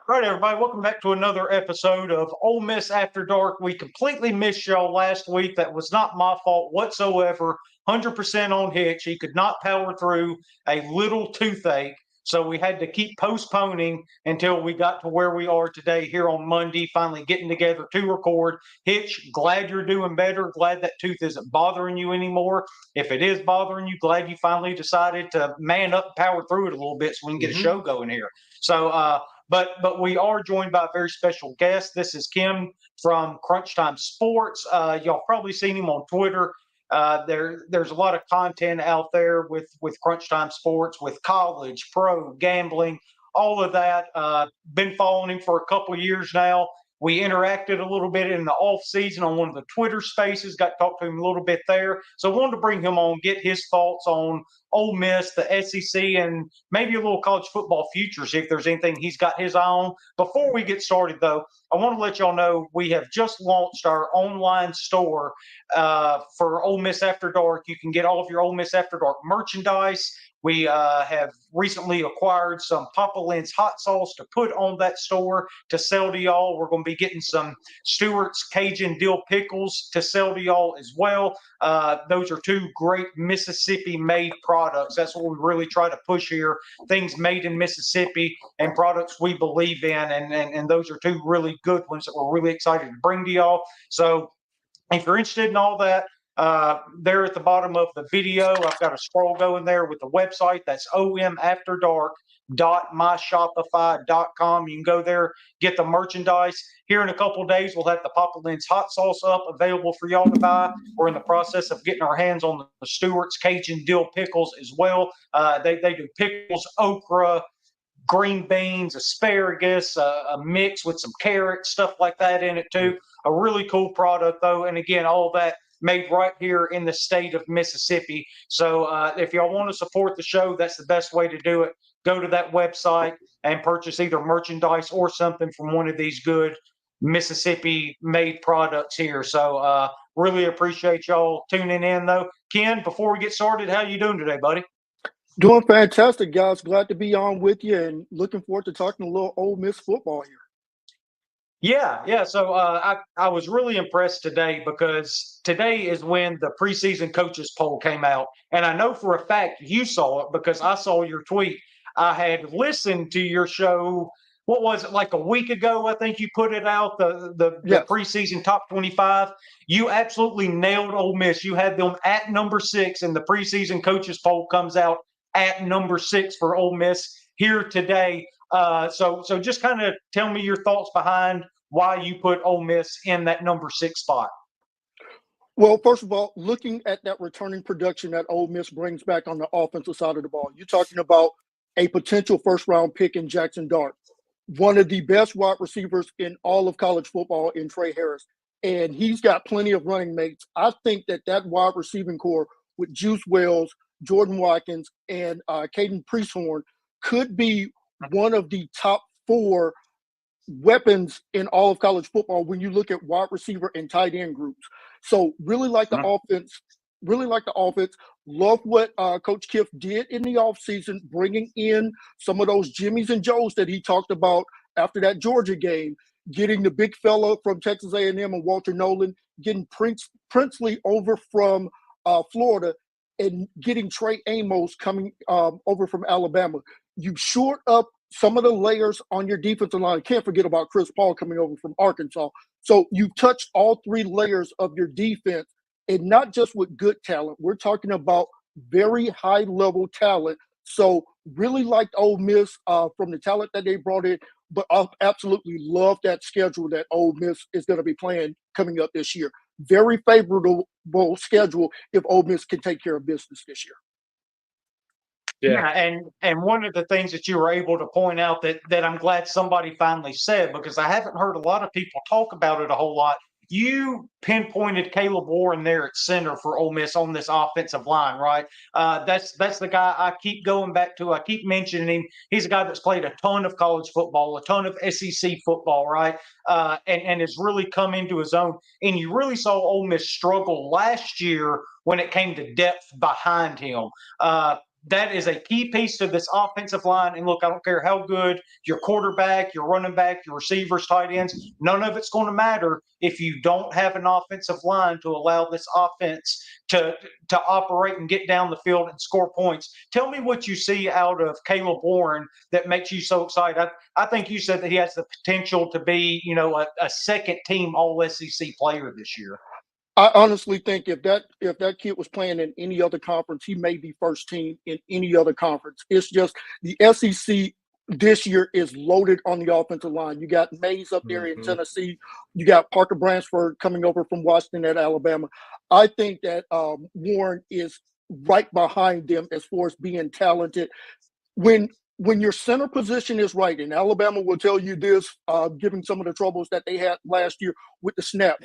All right, everybody, welcome back to another episode of Ole Miss After Dark. We completely missed y'all last week. That was not my fault whatsoever. 100% on Hitch. He could not power through a little toothache. So we had to keep postponing until we got to where we are today here on Monday, finally getting together to record. Hitch, glad you're doing better. Glad that tooth isn't bothering you anymore. If it is bothering you, glad you finally decided to man up and power through it a little bit so we can get a show going here. So, but we are joined by a very special guest. This is Kim from Crunch Time Sports. Y'all probably seen him on Twitter. There's a lot of content out there with Crunch Time Sports, with college, pro, gambling, all of that. Been following him for a couple of years now. We interacted a little bit in the off season on one of the Twitter spaces. Got to talk to him a little bit there. So I wanted to bring him on, get his thoughts on Ole Miss, the SEC, and maybe a little college football futures if there's anything he's got his eye on. Before we get started, though, I want to let y'all know we have just launched our online store for Ole Miss After Dark. You can get all of your Ole Miss After Dark merchandise. We have recently acquired some Papa Lynn's hot sauce to put on that store to sell to y'all. We're going to be getting some Stewart's Cajun dill pickles to sell to y'all as well. Those are two great Mississippi-made products. That's what we really try to push here, things made in Mississippi and products we believe in. And those are two really good ones that we're really excited to bring to y'all. So if you're interested in all that, there at the bottom of the video, I've got a scroll going there with the website. That's omafterdark.myshopify.com. You can go there, get the merchandise. Here in a couple of days, we'll have the Papa Lynn's hot sauce up available for y'all to buy. We're in the process of getting our hands on the Stewart's Cajun dill pickles as well. They do pickles, okra, green beans, asparagus, a mix with some carrots, stuff like that in it too. A really cool product though. And again, all that made right here in the state of Mississippi. So if y'all want to support the show, that's the best way to do it. Go to that website and purchase either merchandise or something from one of these good Mississippi made products here. So really appreciate y'all tuning in though. Ken, before we get started, how you doing today, buddy? Doing fantastic, guys. Glad to be on with you and looking forward to talking a little Ole Miss football here. Yeah. So I was really impressed today because today is when the preseason coaches poll came out. And I know for a fact you saw it because I saw your tweet. I had listened to your show. What was it, like a week ago? I think you put it out, the Yes. preseason top 25. You absolutely nailed Ole Miss. You had them at number 6, and the preseason coaches poll comes out at number 6 for Ole Miss here today. So just kind of tell me your thoughts behind why you put Ole Miss in that number 6 spot. Well, first of all, looking at that returning production that Ole Miss brings back on the offensive side of the ball, you're talking about a potential first-round pick in Jackson Dart, one of the best wide receivers in all of college football in Trey Harris, and he's got plenty of running mates. I think that wide receiving core with Juice Wells, Jordan Watkins, and Caden Priesthorn could be one of the top 4 weapons in all of college football when you look at wide receiver and tight end groups. So really like the offense. Love what Coach Kiff did in the offseason, bringing in some of those Jimmies and Joes that he talked about after that Georgia game, getting the big fella from Texas A&M and Walter Nolan, getting Princely over from Florida, and getting Trey Amos coming over from Alabama. You short up some of the layers on your defensive line. Can't forget about Chris Paul coming over from Arkansas. So you've touched all 3 layers of your defense, and not just with good talent. We're talking about very high-level talent. So really liked Ole Miss from the talent that they brought in, but I absolutely love that schedule that Ole Miss is going to be playing coming up this year. Very favorable schedule if Ole Miss can take care of business this year. Yeah, and one of the things that you were able to point out that I'm glad somebody finally said, because I haven't heard a lot of people talk about it a whole lot. You pinpointed Caleb Warren there at center for Ole Miss on this offensive line, right? That's the guy I keep going back to. I keep mentioning him. He's a guy that's played a ton of college football, a ton of SEC football, right? And has really come into his own. And you really saw Ole Miss struggle last year when it came to depth behind him. that is a key piece to this offensive line. And look, I don't care how good your quarterback, your running back, your receivers, tight ends, none of it's going to matter if you don't have an offensive line to allow this offense to operate and get down the field and score points. Tell me what you see out of Caleb Warren that makes you so excited. I think you said that he has the potential to be, a second team All SEC player this year. I honestly think if that kid was playing in any other conference, he may be first team in any other conference. It's just the SEC this year is loaded on the offensive line. You got Mays up there in Tennessee. You got Parker Bransford coming over from Washington at Alabama. I think that Warren is right behind them as far as being talented. When your center position is right, and Alabama will tell you this, given some of the troubles that they had last year with the snap,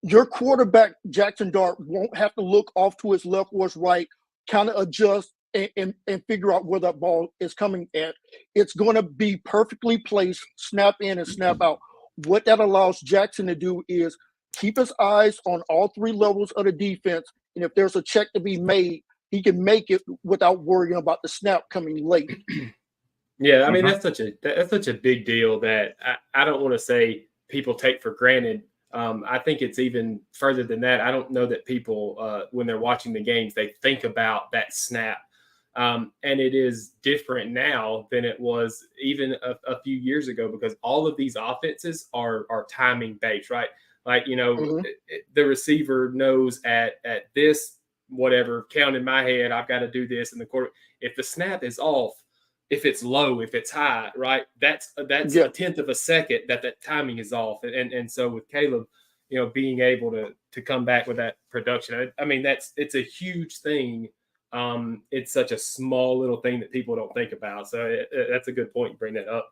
your quarterback, Jackson Dart, won't have to look off to his left or his right, kind of adjust and figure out where that ball is coming at. It's going to be perfectly placed, snap in and snap out. What that allows Jackson to do is keep his eyes on all three levels of the defense, and if there's a check to be made, he can make it without worrying about the snap coming late. Yeah, I mean, that's such a big deal that I don't want to say people take for granted. I think it's even further than that. I don't know that people, when they're watching the games, they think about that snap. And it is different now than it was even a few years ago, because all of these offenses are timing based, right? Like, the receiver knows at this, whatever count in my head, I've got to do this. And the quarter, if the snap is off, if it's low, if it's high, right, that's a tenth of a second that timing is off. And so with Caleb, being able to come back with that production, I mean, it's a huge thing. It's such a small little thing that people don't think about. So that's a good point to bring that up.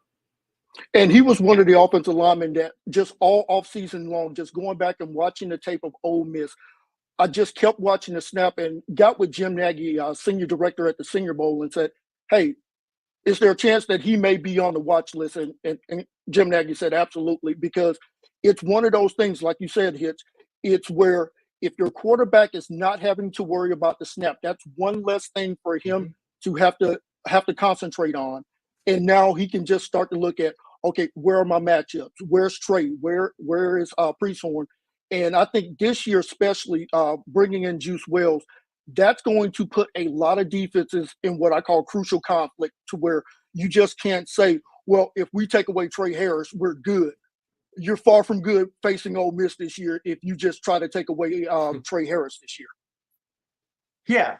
And he was one of the offensive linemen that just all offseason long, just going back and watching the tape of Ole Miss, I just kept watching the snap and got with Jim Nagy, senior director at the Senior Bowl, and said, hey, is there a chance that he may be on the watch list? And Jim Nagy said, absolutely, because it's one of those things, like you said, Hitch, it's where if your quarterback is not having to worry about the snap, that's one less thing for him to have to concentrate on. And now he can just start to look at, okay, where are my matchups? Where's Trey? Where is Priesthorn? And I think this year, especially bringing in Juice Wells, that's going to put a lot of defenses in what I call crucial conflict, to where you just can't say, well, if we take away Trey Harris, we're good. You're far from good facing Ole Miss this year if you just try to take away Trey Harris this year. Yeah.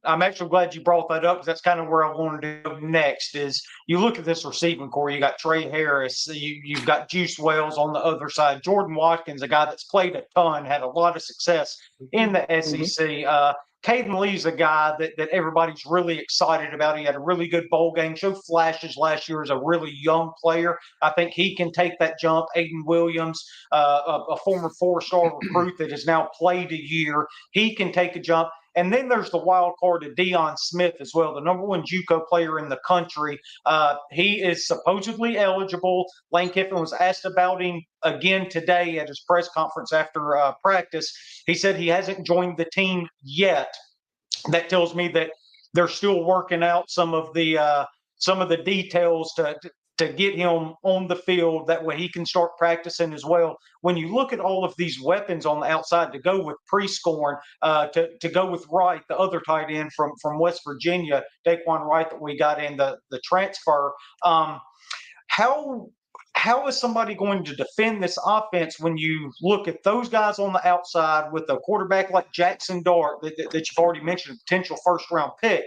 I'm actually glad you brought that up, because that's kind of where I wanted to go next. Is you look at this receiving core, you got Trey Harris, you've got Juice Wells on the other side, Jordan Watkins, a guy that's played a ton, had a lot of success in the SEC. Caden Lee's a guy that everybody's really excited about. He had a really good bowl game, showed flashes last year as a really young player. I think he can take that jump. Aiden Williams, a former four-star recruit that has now played a year, he can take a jump. And then there's the wild card of Deion Smith as well, the number one JUCO player in the country. He is supposedly eligible. Lane Kiffin was asked about him again today at his press conference after practice. He said he hasn't joined the team yet. That tells me that they're still working out some of the details to get him on the field. That way he can start practicing as well. When you look at all of these weapons on the outside to go with Priesthorn, to go with Wright, the other tight end from West Virginia, Daquan Wright, that we got in the transfer, how is somebody going to defend this offense when you look at those guys on the outside with a quarterback like Jackson Dart that you've already mentioned, a potential first-round pick,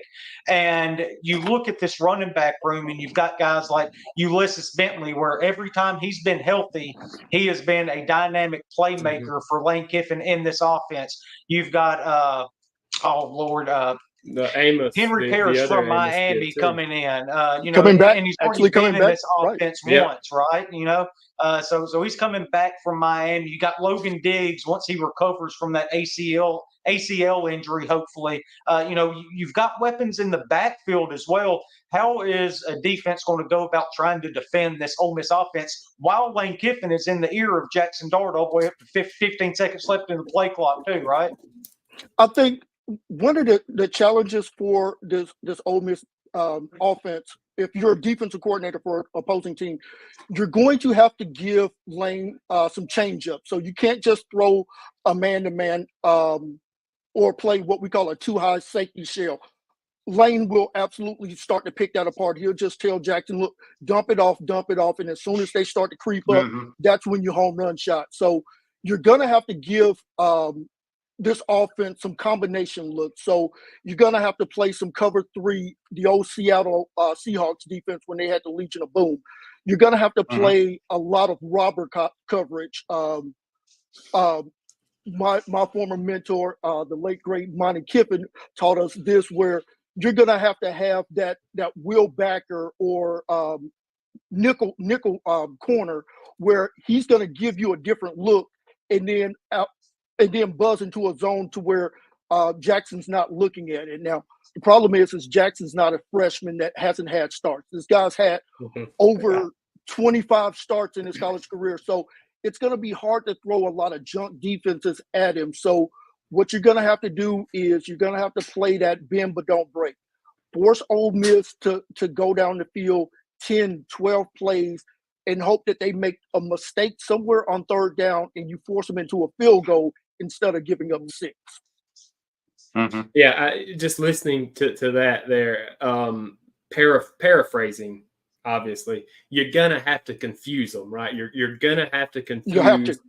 and you look at this running back room and you've got guys like Ulysses Bentley, where every time he's been healthy, he has been a dynamic playmaker for Lane Kiffin in this offense. You've got the Amos, Henry Harris from Miami coming in, coming back, and he's already been in this offense once, right? So he's coming back from Miami. You got Logan Diggs once he recovers from that ACL injury, hopefully. You've got weapons in the backfield as well. How is a defense going to go about trying to defend this Ole Miss offense while Lane Kiffin is in the ear of Jackson Dart all the way up to 15 seconds left in the play clock too, right? I think one of the challenges for this Ole Miss offense, if you're a defensive coordinator for an opposing team, you're going to have to give Lane some change up. So you can't just throw a man-to-man or play what we call a too-high safety shell. Lane will absolutely start to pick that apart. He'll just tell Jackson, look, dump it off. And as soon as they start to creep up, that's when you home run shot. So you're going to have to give this offense some combination looks. So you're going to have to play some cover three, the old Seattle Seahawks defense when they had the Legion of Boom. You're going to have to play a lot of robber coverage. My former mentor, the late great Monty Kiffin, taught us this, where you're going to have that Will Backer or nickel corner, where he's going to give you a different look and then buzz into a zone to where Jackson's not looking at it. Now, the problem is Jackson's not a freshman that hasn't had starts. This guy's had over 25 starts in his college career. So it's going to be hard to throw a lot of junk defenses at him. So what you're going to have to do is you're going to have to play that bend but don't break. Force Ole Miss to go down the field 10, 12 plays and hope that they make a mistake somewhere on third down and you force them into a field goal instead of giving up 6. Yeah, just listening to that there, paraphrasing, obviously, you're going to have to confuse them, right? You're going to have to confuse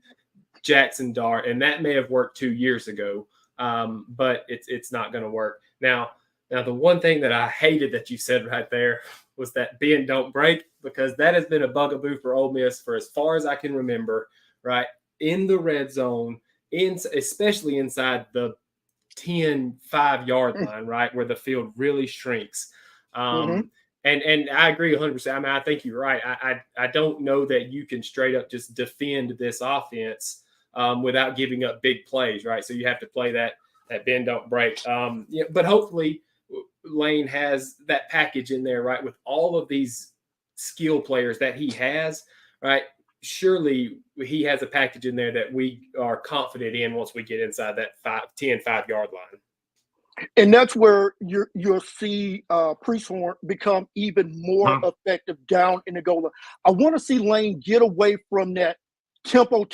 Jackson Dart, and that may have worked 2 years ago, but it's not going to work. Now, the one thing that I hated that you said right there was that bend don't break, because that has been a bugaboo for Ole Miss for as far as I can remember, right? In the red zone, especially inside the 10, 5-yard line, right, where the field really shrinks. And I agree 100%. I mean, I think you're right. I don't know that you can straight up just defend this offense without giving up big plays, right? So you have to play that bend don't break. Yeah, but hopefully Lane has that package in there, right, with all of these skill players that he has, right? Surely he has a package in there that we are confident in once we get inside that 5-yard line. And that's where you'll see Priesthorn become even more effective down in the goal line. I want to see Lane get away from that tempo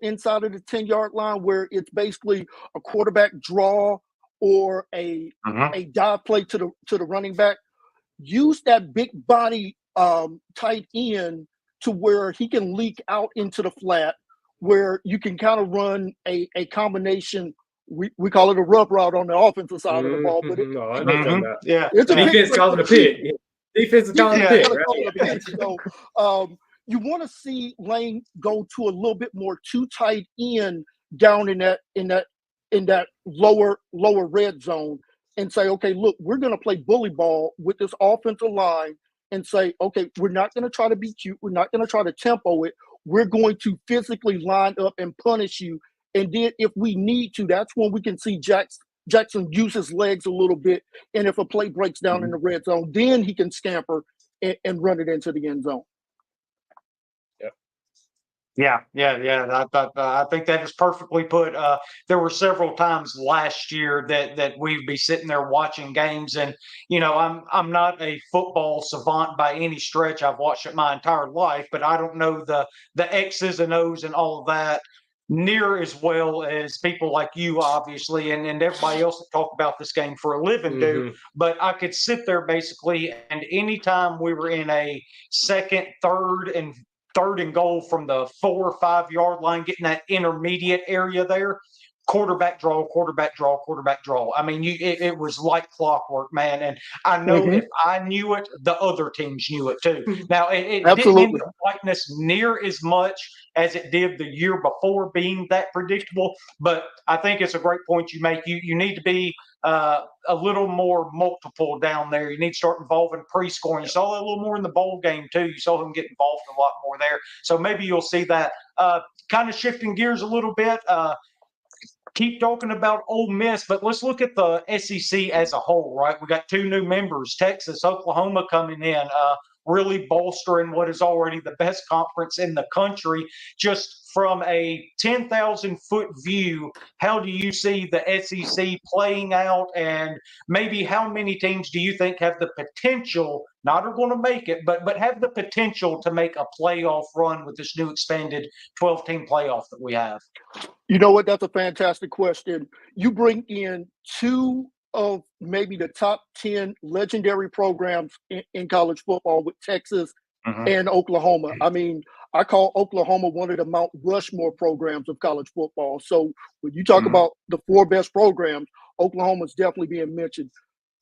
inside of the 10-yard line, where it's basically a quarterback draw or a dive play to the running back. Use that big body tight end to where he can leak out into the flat, where you can kind of run a combination. We call it a rub route on the offensive side of the ball, but it's a defense calling a pick. Defense is calling a pick. Right? So you want to see Lane go to a little bit more too tight end down in that lower red zone and say, okay, look, we're going to play bully ball with this offensive line and say, okay, we're not going to try to be cute. We're not going to try to tempo it. We're going to physically line up and punish you. And then if we need to, that's when we can see Jackson use his legs a little bit. And if a play breaks down in the red zone, then he can scamper and run it into the end zone. Yeah. I think that is perfectly put. There were several times last year that we'd be sitting there watching games, and I'm not a football savant by any stretch. I've watched it my entire life, but I don't know the X's and O's and all of that near as well as people like you, obviously, and everybody else that talk about this game for a living do. But I could sit there basically, and anytime we were in a second, third and goal from the 4 or 5 yard line, getting that intermediate area there, quarterback draw. I mean, it was like clockwork, man. And I know if I knew it, the other teams knew it too. Now, it didn't end up liking us near as much as it did the year before, being that predictable. But I think it's a great point you make. You need to be a little more multiple down there. You need to start involving pre-scoring. You saw that a little more in the bowl game too. You saw him get involved a lot more there. So maybe you'll see that. Kind of shifting gears a little bit. Keep talking about Ole Miss, but let's look at the SEC as a whole, right? We got 2 new members, Texas, Oklahoma coming in. really bolstering what is already the best conference in the country. Just from a 10,000-foot view, how do you see the SEC playing out, and maybe how many teams do you think have the potential, not are going to make it, but have the potential to make a playoff run with this new expanded 12-team playoff that we have? You know what? That's a fantastic question. You bring in two of maybe the top 10 legendary programs in college football with Texas and Oklahoma. I mean, I call Oklahoma one of the Mount Rushmore programs of college football. So when you talk about the four best programs, Oklahoma's definitely being mentioned.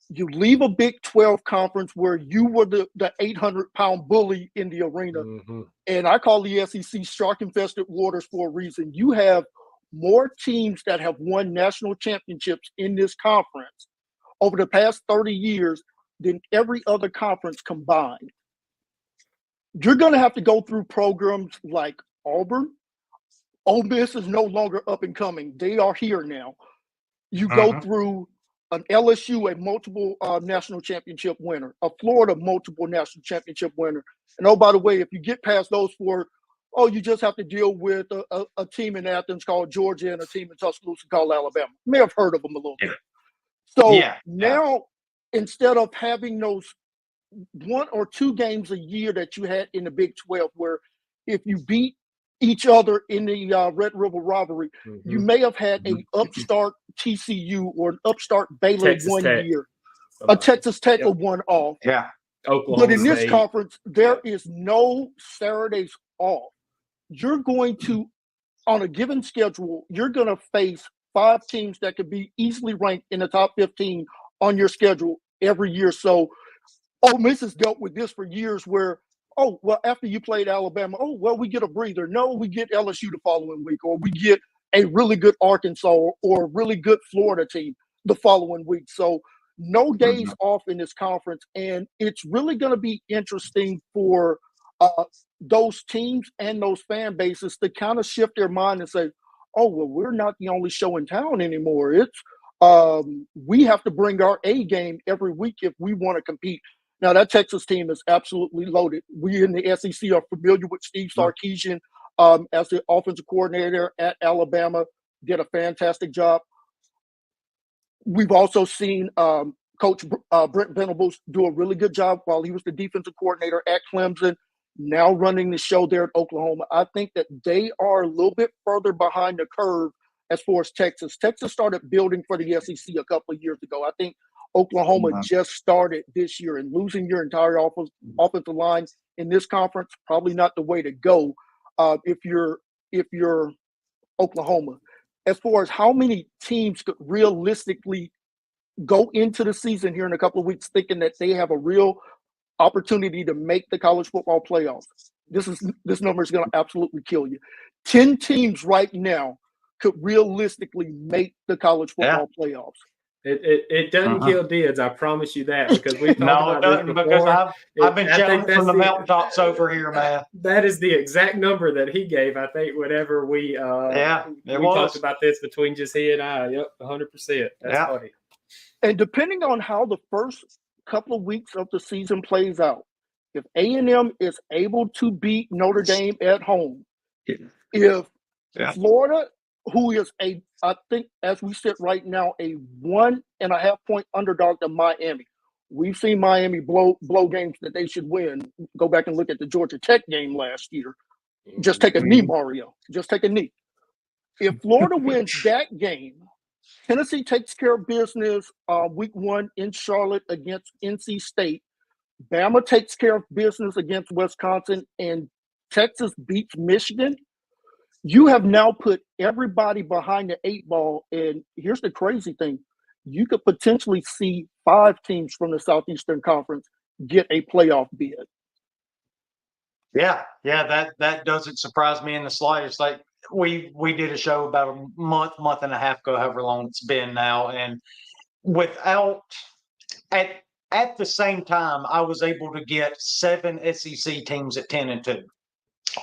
You leave a Big 12 conference where you were the 800-pound bully in the arena. And I call the SEC shark-infested waters for a reason. You have more teams that have won national championships in this conference over the past 30 years than every other conference combined. You're going to have to go through programs like Auburn. Ole Miss is no longer up and coming. They are here now. You go through an LSU, a multiple national championship winner, a Florida multiple national championship winner. And oh, by the way, if you get past those four, you just have to deal with a team in Athens called Georgia and a team in Tuscaloosa called Alabama. You may have heard of them a little bit. So now, instead of having those 1 or 2 games a year that you had in the Big 12, where if you beat each other in the Red River rivalry, you may have had an upstart TCU or an upstart Baylor Texas one Tech. year, a Texas Tech or one off. Oklahoma But in this State. conference, there is no Saturdays off. You're going to, on a given schedule, you're going to face 5 teams that could be easily ranked in the top 15 on your schedule every year. So Ole Miss has dealt with this for years where, after you played Alabama, we get a breather. No, we get LSU the following week, or we get a really good Arkansas or a really good Florida team the following week. So no days off in this conference. And it's really going to be interesting for those teams and those fan bases to kind of shift their mind and say, we're not the only show in town anymore. It's we have to bring our A game every week if we want to compete. Now, that Texas team is absolutely loaded. We in the SEC are familiar with Steve Sarkisian as the offensive coordinator at Alabama. Did a fantastic job. We've also seen Coach Brent Venables do a really good job while he was the defensive coordinator at Clemson, now running the show there at Oklahoma. I think that they are a little bit further behind the curve as far as Texas. Texas started building for the SEC a couple of years ago. I think Oklahoma just started this year, and losing your entire offensive line in this conference, probably not the way to go if you're Oklahoma. As far as how many teams could realistically go into the season here in a couple of weeks thinking that they have a real opportunity to make the college football playoffs, this number is going to absolutely kill you. 10 teams right now could realistically make the college football playoffs. It doesn't kill Diaz, I promise you that, because we've talked about this before. Because I've been shouting from the mountaintops over here, man. That is the exact number that he gave, I think, whenever we talked about this between just he and I. Yep, 100%. That's funny. And depending on how the first couple of weeks of the season plays out, if A&M is able to beat Notre Dame at home, if Florida, who is I think as we sit right now, a 1.5 point underdog to Miami. We've seen Miami blow games that they should win. Go back and look at the Georgia Tech game last year. Just take a knee, Mario. Just take a knee. If Florida wins that game, Tennessee takes care of business week 1 in Charlotte against NC State. Bama takes care of business against Wisconsin, and Texas beats Michigan. You have now put everybody behind the 8 ball, and here's the crazy thing. You could potentially see 5 teams from the Southeastern Conference get a playoff bid. Yeah, that doesn't surprise me in the slightest. Like we did a show about a month and a half ago, however long it's been now, and at the same time, I was able to get 7 SEC teams at 10-2.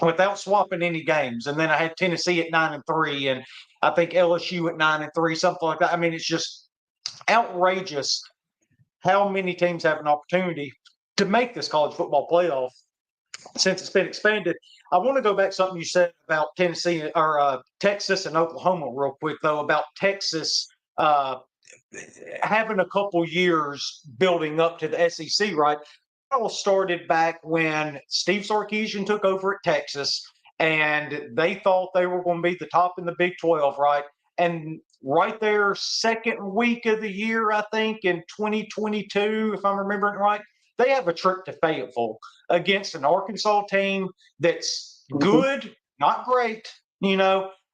Without swapping any games. And then I had Tennessee at 9-3, and I think LSU at 9-3, something like that. I mean, it's just outrageous how many teams have an opportunity to make this college football playoff since it's been expanded. I want to go back to something you said about Tennessee or Texas and Oklahoma real quick, though, about Texas having a couple years building up to the SEC, right? It all started back when Steve Sarkisian took over at Texas, and they thought they were going to be the top in the Big 12, right? And right there, second week of the year, I think, in 2022, if I'm remembering right, they have a trip to Fayetteville against an Arkansas team that's good, not great,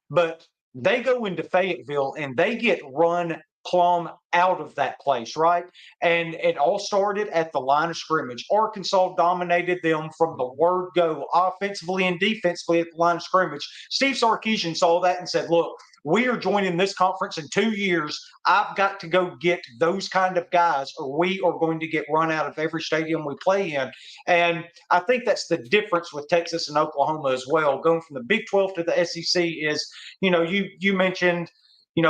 but they go into Fayetteville and they get run plumb out of that place, right? And it all started at the line of scrimmage. Arkansas dominated them from the word go, offensively and defensively at the line of scrimmage. Steve Sarkisian saw that and said, look, we are joining this conference in 2 years. I've got to go get those kind of guys, or we are going to get run out of every stadium we play in. And I think that's the difference with Texas and Oklahoma as well. Going from the Big 12 to the SEC is, you mentioned,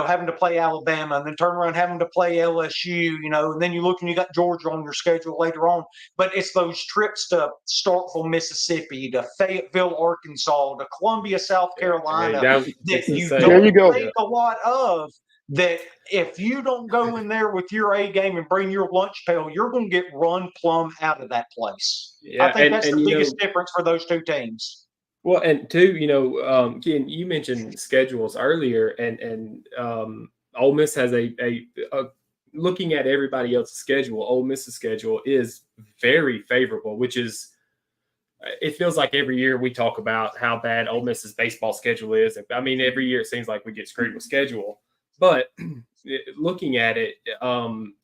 having to play Alabama and then turn around having to play LSU, and then you look and you got Georgia on your schedule later on. But it's those trips to Starkville, Mississippi, to Fayetteville, Arkansas, to Columbia, South Carolina, that you don't think a lot of. That if you don't go in there with your A game and bring your lunch pail, you're going to get run plumb out of that place. Yeah, I think that's the biggest difference for those two teams. Well, and two, Ken, you mentioned schedules earlier, and Ole Miss has a looking at everybody else's schedule. Ole Miss's schedule is very favorable, which is, it feels like every year we talk about how bad Ole Miss's baseball schedule is. I mean, every year it seems like we get screwed with schedule. But looking at it,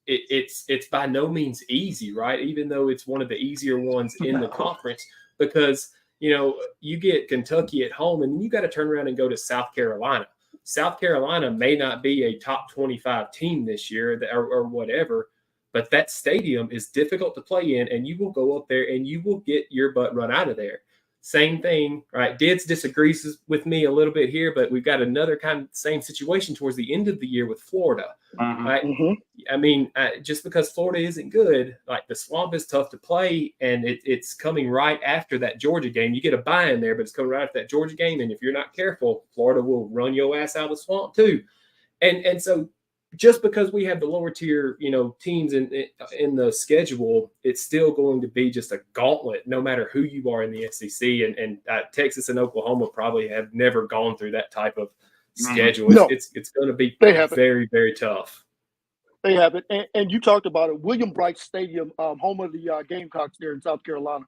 it's by no means easy, right? Even though it's one of the easier ones in the conference, because you get Kentucky at home, and then you got to turn around and go to South Carolina. South Carolina may not be a top 25 team this year or whatever, but that stadium is difficult to play in, and you will go up there and you will get your butt run out of there. Same thing, right? Dids disagrees with me a little bit here, but we've got another kind of same situation towards the end of the year with Florida. Right? I mean, just because Florida isn't good, like the Swamp is tough to play, and it's coming right after that Georgia game. You get a bye in there, but it's coming right after that Georgia game, and if you're not careful, Florida will run your ass out of the Swamp too. And so just because we have the lower tier, teams in the schedule, it's still going to be just a gauntlet, no matter who you are in the SEC. And Texas and Oklahoma probably have never gone through that type of schedule. No, it's going to be very, very tough. They have it. And you talked about it. William Bright Stadium, home of the Gamecocks there in South Carolina.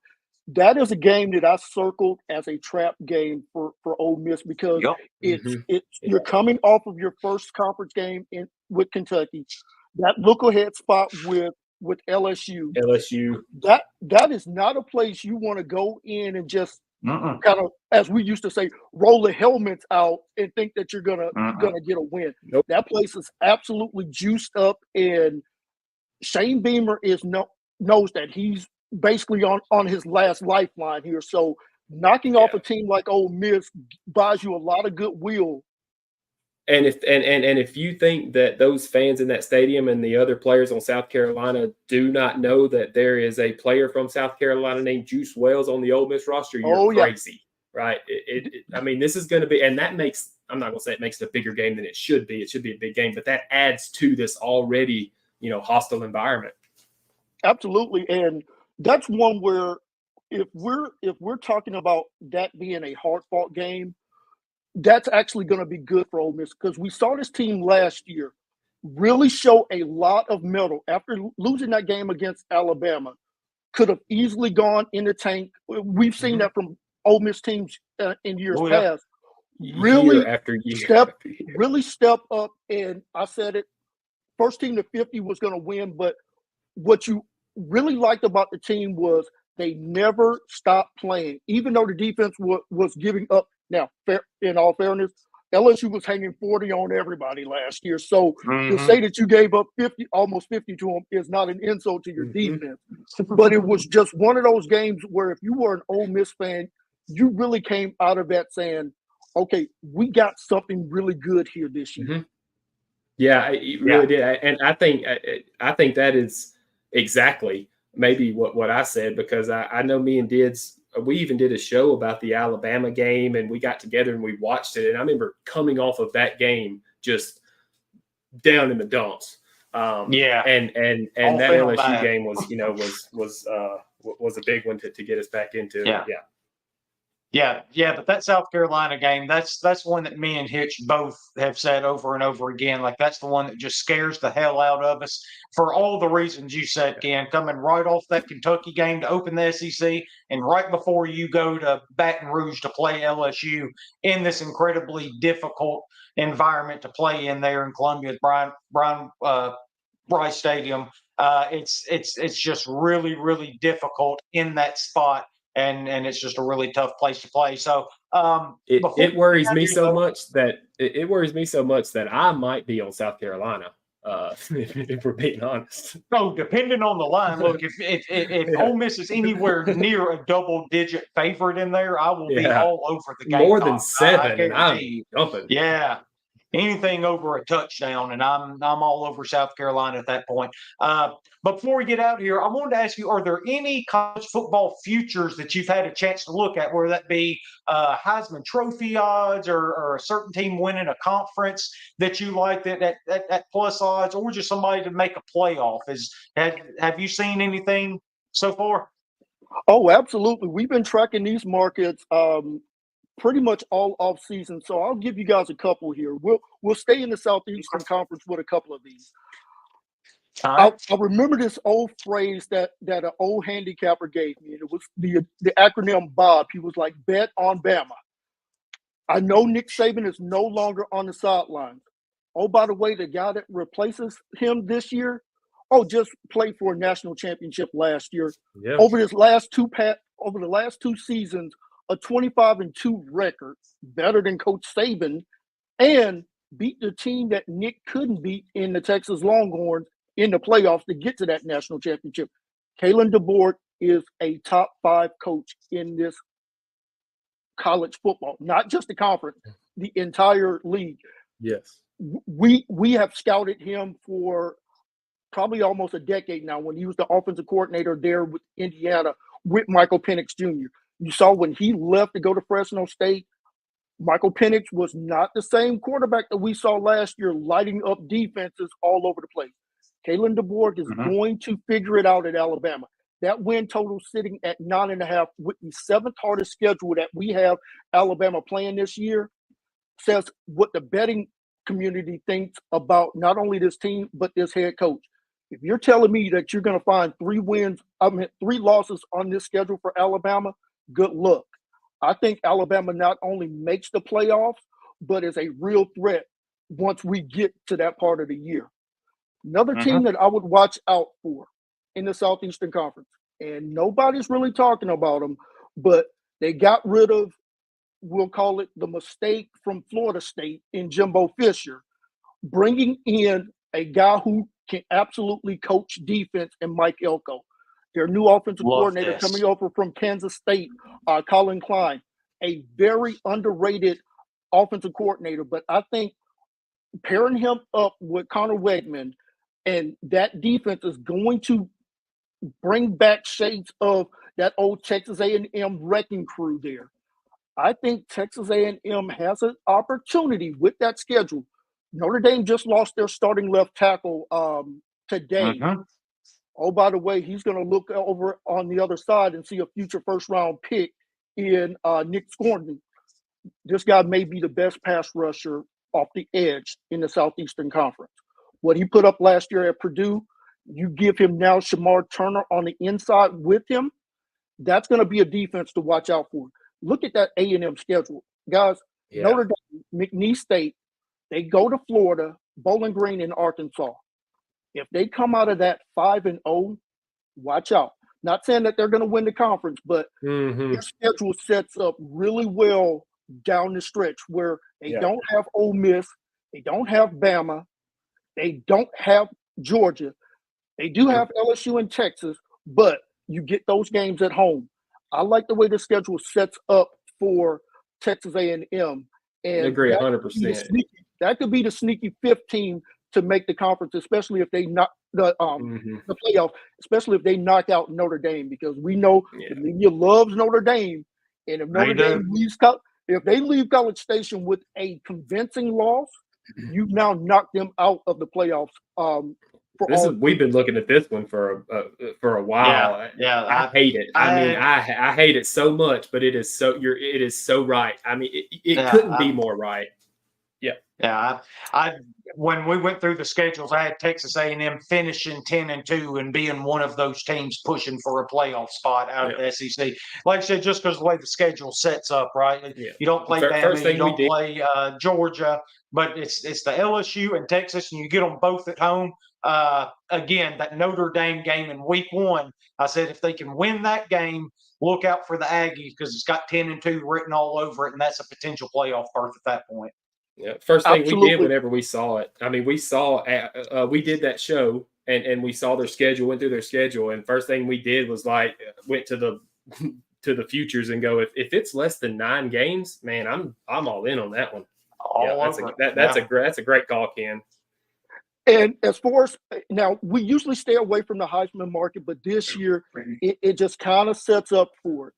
That is a game that I circled as a trap game for Ole Miss, because you're coming off of your first conference game with Kentucky, that look-ahead spot with LSU. That is not a place you want to go in and just kind of, as we used to say, roll the helmets out and think that you're gonna get a win. Nope. That place is absolutely juiced up, and Shane Beamer knows that he's basically on his last lifeline here. So knocking off a team like Ole Miss buys you a lot of goodwill. And if you think that those fans in that stadium and the other players on South Carolina do not know that there is a player from South Carolina named Juice Wells on the Ole Miss roster, you're crazy, right? I mean, this is going to be, and that makes, I'm not going to say it makes it a bigger game than it should be. It should be a big game, but that adds to this already, hostile environment. Absolutely. And that's one where if we're talking about that being a hard-fought game, that's actually going to be good for Ole Miss, because we saw this team last year really show a lot of mettle after losing that game against Alabama. Could have easily gone in the tank. We've seen that from Ole Miss teams in years past. Really step up, and I said it, first team to 50 was going to win, but what you really liked about the team was they never stopped playing, even though the defense was giving up. Now, in all fairness, LSU was hanging 40 on everybody last year. So to say that you gave up almost 50 to them is not an insult to your defense. But it was just one of those games where if you were an Ole Miss fan, you really came out of that saying, okay, we got something really good here this year. Yeah, it really did. And I think that is exactly maybe what I said, because I know me and Dids, we even did a show about the Alabama game, and we got together and we watched it. And I remember coming off of that game just down in the dumps. And that LSU game was, you know, was a big one to get us back into. Yeah, but that South Carolina game, that's one that me and Hitch both have said over and over again. Like, that's the one that just scares the hell out of us for all the reasons you said, Ken. Coming right off that Kentucky game to open the SEC, and right before you go to Baton Rouge to play LSU in this incredibly difficult environment to play in there in Columbia, Brian Bryce Stadium. It's just really, really difficult in that spot. And it's just a really tough place to play. So it worries me so much that I might be on South Carolina, if we're being honest. So depending on the line, look, if Ole Miss is anywhere near a double-digit favorite in there, I will be all over the game. More than 7, and I'm jumping. Yeah. Anything over a touchdown, and I'm all over South Carolina at that point. But before we get out here, I wanted to ask you: are there any college football futures that you've had a chance to look at, whether that be Heisman Trophy odds or a certain team winning a conference that you like that plus odds, or just somebody to make a playoff? Have you seen anything so far? Oh, absolutely. We've been tracking these markets pretty much all off season. So I'll give you guys a couple here. We'll stay in the Southeastern Conference with a couple of these. I remember this old phrase that an old handicapper gave me, and it was the acronym BOB. He was like, bet on Bama. I know Nick Saban is no longer on the sidelines. Oh, by the way, the guy that replaces him this year, just played for a national championship last year. Yeah. Over the last two seasons, a 25-2 record, better than Coach Saban, and beat the team that Nick couldn't beat in the Texas Longhorns in the playoffs to get to that national championship. Kalen DeBoer is a top 5 coach in this college football, not just the conference, the entire league. Yes. We have scouted him for probably almost a decade now, when he was the offensive coordinator there with Indiana with Michael Penix Jr. You saw when he left to go to Fresno State, Michael Penix was not the same quarterback that we saw last year, lighting up defenses all over the place. Kalen DeBoer is going to figure it out at Alabama. That win total sitting at 9.5 with the 7th hardest schedule that we have Alabama playing this year says what the betting community thinks about not only this team, but this head coach. If you're telling me that you're going to find 3 losses on this schedule for Alabama, good luck. I think Alabama not only makes the playoffs, but is a real threat once we get to that part of the year. Another team that I would watch out for in the Southeastern Conference, and nobody's really talking about them, but they got rid of, we'll call it the mistake from Florida State in Jimbo Fisher, bringing in a guy who can absolutely coach defense in Mike Elko. Their new offensive coordinator coming over from Kansas State, Colin Klein, a very underrated offensive coordinator. But I think pairing him up with Connor Wegman and that defense is going to bring back shades of that old Texas A&M wrecking crew there. I think Texas A&M has an opportunity with that schedule. Notre Dame just lost their starting left tackle today. Oh, by the way, he's going to look over on the other side and see a future first-round pick in Nick Scorton. This guy may be the best pass rusher off the edge in the Southeastern Conference. What he put up last year at Purdue, you give him now Shamar Turner on the inside with him, that's going to be a defense to watch out for. Look at that A&M schedule. Guys, Notre Dame, McNeese State, they go to Florida, Bowling Green, and Arkansas. If they come out of that 5-0, watch out. Not saying that they're going to win the conference, but their schedule sets up really well down the stretch where they don't have Ole Miss, they don't have Bama, they don't have Georgia. They do have LSU and Texas, but you get those games at home. I like the way the schedule sets up for Texas A&M. And I agree 100%. That could be the sneaky 5th team to make the conference, especially if they the playoffs, especially if they knock out Notre Dame, because we know the media loves Notre Dame, and if Notre Dame leaves, if they leave College Station with a convincing loss, you've now knocked them out of the playoffs. We've been looking at this one for a while. Yeah, I hate it. I hate it so much, but it is so right. I mean, it couldn't be more right. Yeah, I when we went through the schedules, I had Texas A&M finishing 10-2 and being one of those teams pushing for a playoff spot out of the SEC. Like I said, just because the way the schedule sets up, right? Yeah. You don't play Bama, you don't play Georgia, but it's the LSU and Texas, and you get them both at home. Again, that Notre Dame game in week 1, I said if they can win that game, look out for the Aggies because it's got 10-2 written all over it, and that's a potential playoff berth at that point. Yeah, first thing we did whenever we saw it. I mean, we did that show and we saw their schedule, went through their schedule, and first thing we did was went to the futures and go, if it's less than 9 games, man, I'm all in on that one. That's a great call, Ken. And as far as now, we usually stay away from the Heisman market, but this year it just kind of sets up for it.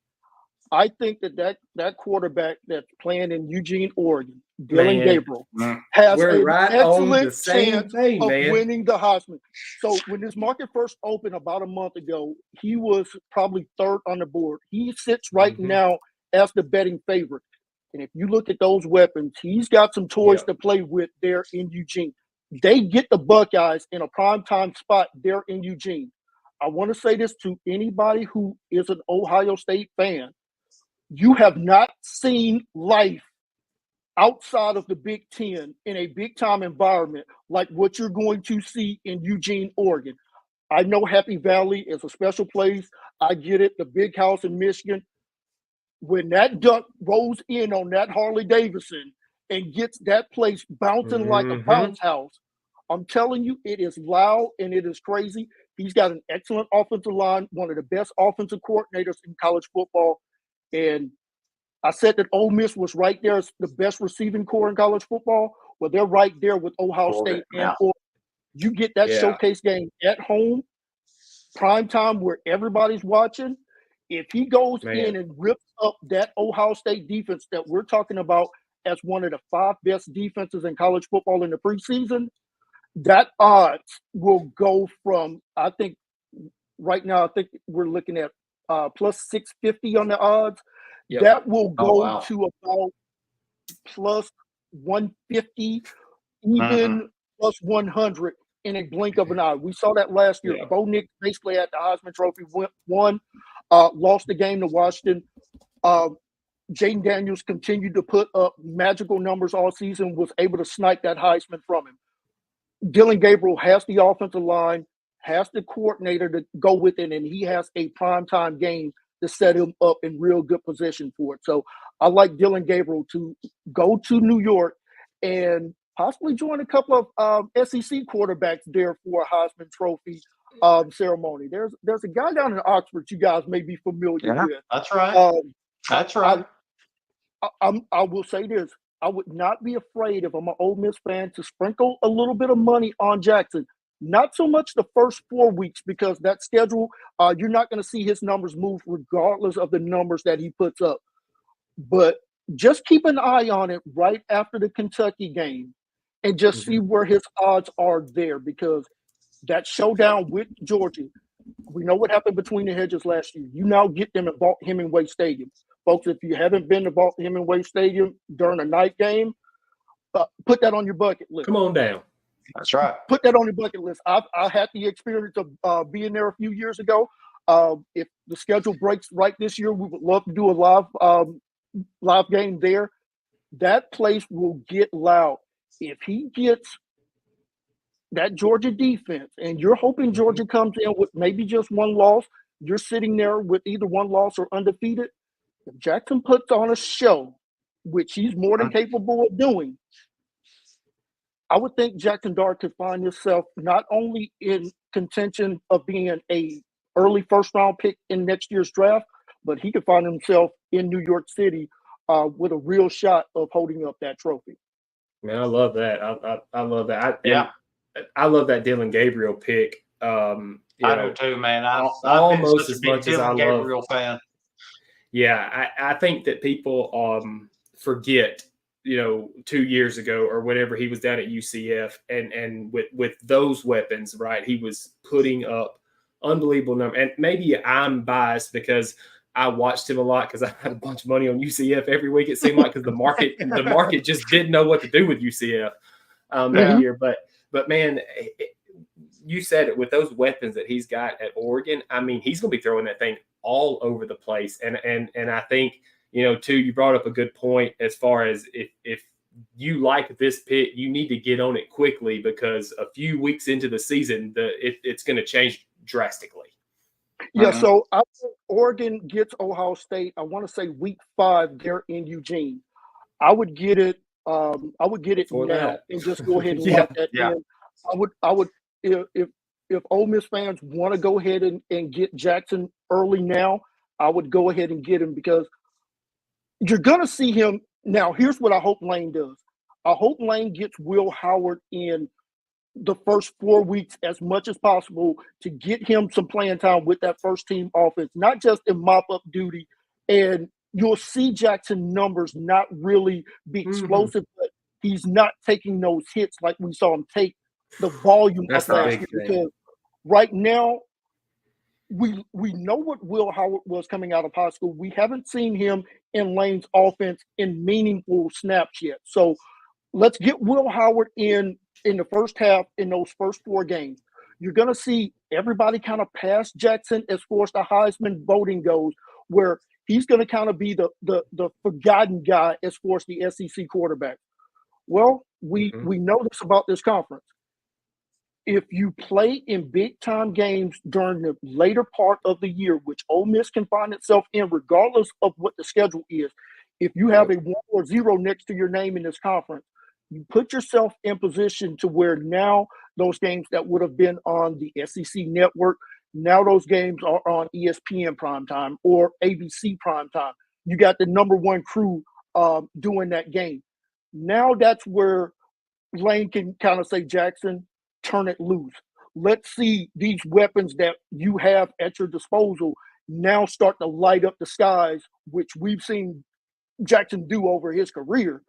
I think that quarterback that's playing in Eugene, Oregon, Dylan Gabriel, has an excellent chance of winning the Heisman. So when this market first opened about a month ago, he was probably 3rd on the board. He sits right now as the betting favorite. And if you look at those weapons, he's got some toys to play with there in Eugene. They get the Buckeyes in a primetime spot there in Eugene. I want to say this to anybody who is an Ohio State fan. You have not seen life outside of the Big Ten in a big-time environment like what you're going to see in Eugene, Oregon. I know Happy Valley is a special place. I get it, the big house in Michigan. When that duck rolls in on that Harley Davidson and gets that place bouncing like a bounce house, I'm telling you, it is loud and it is crazy. He's got an excellent offensive line, one of the best offensive coordinators in college football. And I said that Ole Miss was right there as the best receiving core in college football. Well, they're right there with Ohio State and Oregon. You get that showcase game at home, prime time where everybody's watching. If he goes in and rips up that Ohio State defense that we're talking about as one of the 5 best defenses in college football in the preseason, that odds will go from, I think right now, I think we're looking at plus 650 on the odds. That will go to about plus 150, even plus 100 in a blink of an eye. We saw that last year. Bo Nix basically had the Heisman Trophy, won, lost the game to Washington. Jaden Daniels continued to put up magical numbers all season, was able to snipe that Heisman from him. Dylan Gabriel has the offensive line, has the coordinator to go with it, and he has a primetime game to set him up in real good position for it. So I like Dylan Gabriel to go to New York and possibly join a couple of SEC quarterbacks there for a Heisman Trophy ceremony. There's a guy down in Oxford you guys may be familiar with. That's right. That's right. I will say this. I would not be afraid if I'm an Ole Miss fan to sprinkle a little bit of money on Jackson. Not so much the first 4 weeks because that schedule, you're not going to see his numbers move regardless of the numbers that he puts up. But just keep an eye on it right after the Kentucky game and just see where his odds are there, because that showdown with Georgia, we know what happened between the hedges last year. You now get them at Vaught-Hemingway Stadium. Folks, if you haven't been to Vaught-Hemingway Stadium during a night game, put that on your bucket list. Come on down. That's right. Put that on your bucket list. I had the experience of being there a few years ago. If the schedule breaks right this year, we would love to do a live game there. That place will get loud. If he gets that Georgia defense, and you're hoping Georgia comes in with maybe just one loss, you're sitting there with either one loss or undefeated. If Jackson puts on a show, which he's more than capable of doing, I would think Jackson Dart could find himself not only in contention of being a early first-round pick in next year's draft, but he could find himself in New York City with a real shot of holding up that trophy. Man, I love that. I love that. I love that Dylan Gabriel pick. I do too, man. I've been almost such a as big much as I Dylan love. Gabriel fan. Yeah, I think that people forget, 2 years ago or whenever he was down at UCF, and with those weapons, right? He was putting up unbelievable numbers. And maybe I'm biased because I watched him a lot because I had a bunch of money on UCF every week. It seemed like because the market just didn't know what to do with UCF that year. But man, you said it, with those weapons that he's got at Oregon. I mean, he's going to be throwing that thing all over the place. And I think, too, you brought up a good point as far as if you like this pick, you need to get on it quickly, because a few weeks into the season, it's going to change drastically. Yeah, so I think Oregon gets Ohio State. I want to say week 5. They're in Eugene. I would get it. I would get it now and just go ahead and lock that in. I would if Ole Miss fans want to go ahead and get Jackson early now, I would go ahead and get him, because you're gonna see him now. Here's what I hope Lane does. I hope Lane gets Will Howard in the first 4 weeks as much as possible to get him some playing time with that first team offense, not just in mop-up duty. And you'll see Jackson numbers not really be explosive, but he's not taking those hits like we saw him take the volume of last year. Because right now, we know what Will Howard was coming out of high school. We haven't seen him in Lane's offense in meaningful snaps yet. So let's get Will Howard in the first half in those first 4 games. You're going to see everybody kind of pass Jackson as far as the Heisman voting goes, where he's going to kind of be the forgotten guy as far as the SEC quarterback. Well, we know this about this conference. If you play in big-time games during the later part of the year, which Ole Miss can find itself in regardless of what the schedule is, if you have a 1 or 0 next to your name in this conference, you put yourself in position to where now those games that would have been on the SEC network, now those games are on ESPN primetime or ABC primetime. You got the number 1 crew doing that game. Now that's where Lane can kind of say, Jackson, turn it loose. Let's see these weapons that you have at your disposal now start to light up the skies, which we've seen Jackson do over his career.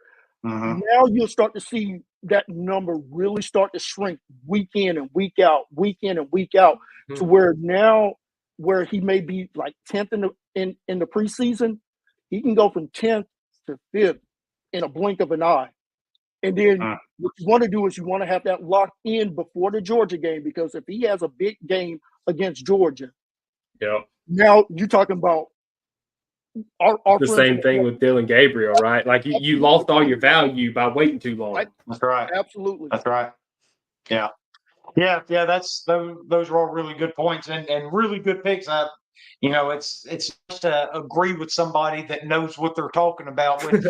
Now you'll start to see that number really start to shrink week in and week out, to where now, where he may be like 10th in the preseason, he can go from 10th to 5th in a blink of an eye. And then what you want to do is you want to have that locked in before the Georgia game, because if he has a big game against Georgia, now you're talking about our the same thing with Dylan Gabriel, right? Like you lost all your value by waiting too long. That's right. Absolutely. That's right. Yeah. That's those are all really good points and really good picks. It's just to agree with somebody that knows what they're talking about. When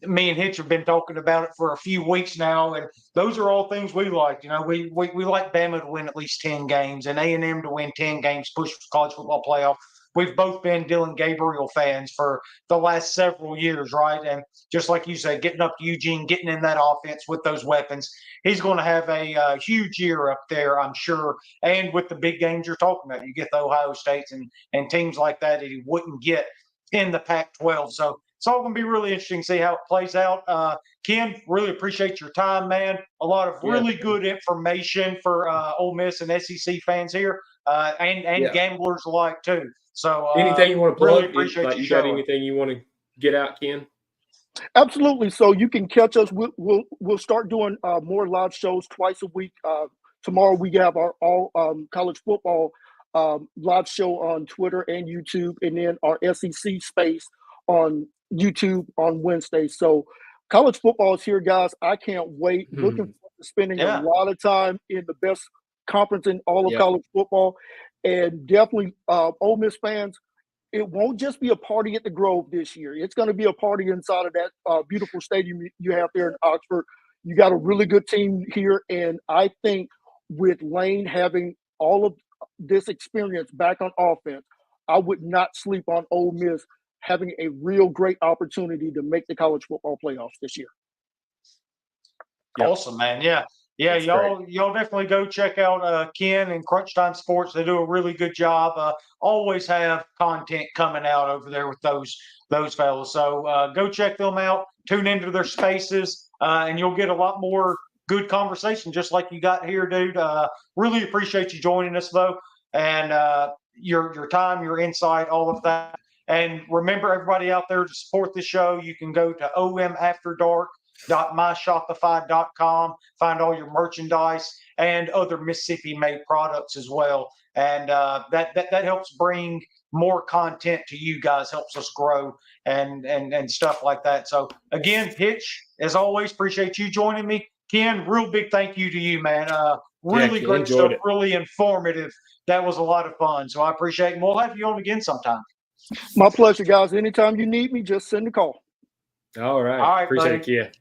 me and Hitch have been talking about it for a few weeks now, and those are all things we like. We like Bama to win at least 10 games and A&M to win 10 games, push for college football playoff. We've both been Dylan Gabriel fans for the last several years, right? And just like you said, getting up to Eugene, getting in that offense with those weapons, he's going to have a huge year up there, I'm sure. And with the big games you're talking about, you get the Ohio States and teams like that he wouldn't get in the Pac-12. So it's all going to be really interesting to see how it plays out. Ken, really appreciate your time, man. A lot of really good information for Ole Miss and SEC fans here, and gamblers alike too. So anything you want to plug? Really appreciate you got anything you want to get out, Ken? Absolutely. So you can catch us. We'll start doing more live shows twice a week. Tomorrow we have our all college football live show on Twitter and YouTube, and then our SEC space on YouTube on Wednesday. So college football is here, guys. I can't wait. Looking forward to spending a lot of time in the best conference in all of college football. And definitely Ole Miss fans, it won't just be a party at the Grove this year. It's going to be a party inside of that beautiful stadium you have there in Oxford. You got a really good team here. And I think with Lane having all of this experience back on offense, I would not sleep on Ole Miss having a real great opportunity to make the college football playoffs this year. Awesome, man. Yeah. Yeah, That's y'all definitely go check out Ken and Crunch Time Sports. They do a really good job. Always have content coming out over there with those fellas. So go check them out. Tune into their spaces, and you'll get a lot more good conversation, just like you got here, dude. Really appreciate you joining us, though, and your time, your insight, all of that. And remember, everybody out there, to support the show, you can go to omafterdark.myshopify.com, find all your merchandise and other Mississippi-made products as well. And that helps bring more content to you guys, helps us grow and stuff like that. So again, Hitch, as always, appreciate you joining me. Ken, real big thank you to you, man. Really great stuff, really informative. That was a lot of fun. So I appreciate it. And we'll have you on again sometime. My pleasure, guys. Anytime you need me, just send a call. All right. All right, Appreciate buddy. it, Kia.